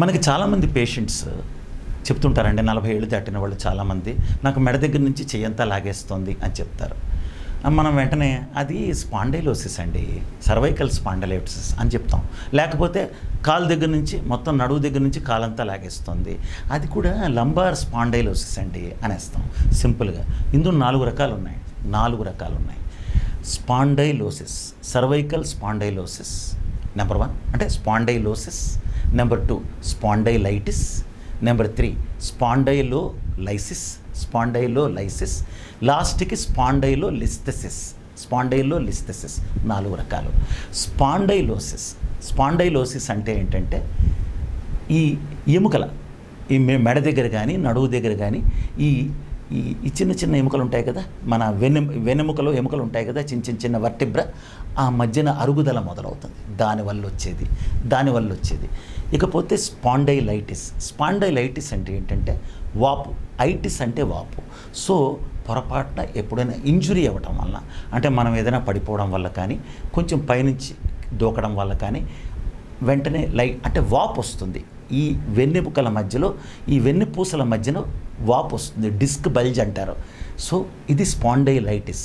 మనకి చాలామంది పేషెంట్స్ చెప్తుంటారండి, 40 ఏళ్ళు దాటిన వాళ్ళు చాలామంది నాకు మెడ దగ్గర నుంచి చెయ్యంతా లాగేస్తుంది అని చెప్తారు. మనం వెంటనే అది స్పాండైలోసిస్ అండి, సర్వైకల్ స్పాండైలోసిస్ అని చెప్తాం. లేకపోతే కాలు దగ్గర నుంచి మొత్తం నడువు దగ్గర నుంచి కాలంతా లాగేస్తుంది, అది కూడా లంబార్ స్పాండైలోసిస్ అండి అనేస్తాం సింపుల్గా. ఇందులో 4 రకాలు ఉన్నాయి. 4 రకాలు ఉన్నాయి. స్పాండైలోసిస్, సర్వైకల్ స్పాండైలోసిస్ నెంబర్ 1 అంటే స్పాండైలోసిస్, నెంబర్ 2 స్పాండైలైటిస్, నెంబర్ 3 స్పాండైలోలైసిస్, స్పాండైలోలైసిస్, లాస్ట్కి స్పాండైలోలిస్థెసిస్. స్పాండైలోలిస్థెసిస్ 4 రకాలు. స్పాండైలోసిస్ అంటే ఏంటంటే ఈ ఎముకల ఈ మెడ దగ్గర కానీ నడువు దగ్గర కానీ ఈ ఈ చిన్న చిన్న ఎముకలు ఉంటాయి కదా, మన వెన్నెముకలో ఎముకలు ఉంటాయి కదా, చిన్న వర్టిబ్రా, ఆ మధ్యన అరుగుదల మొదలవుతుంది, దానివల్ల వచ్చేది. ఇకపోతే స్పాండైలైటిస్ అంటే ఏంటంటే వాపు, ఐటిస్ అంటే వాపు. సో పొరపాటున ఎప్పుడైనా ఇంజురీ అవ్వటం వల్ల, అంటే మనం ఏదైనా పడిపోవడం వల్ల కానీ, కొంచెం పైనుంచి దూకడం వల్ల కానీ వెంటనే అంటే వాపు వస్తుంది. ఈ వెన్నెముకల మధ్యలో, ఈ వెన్నెపూసల మధ్యన వాపు వస్తుంది, డిస్క్ బల్జ్ అంటారు. సో ఇది స్పాండైలైటిస్.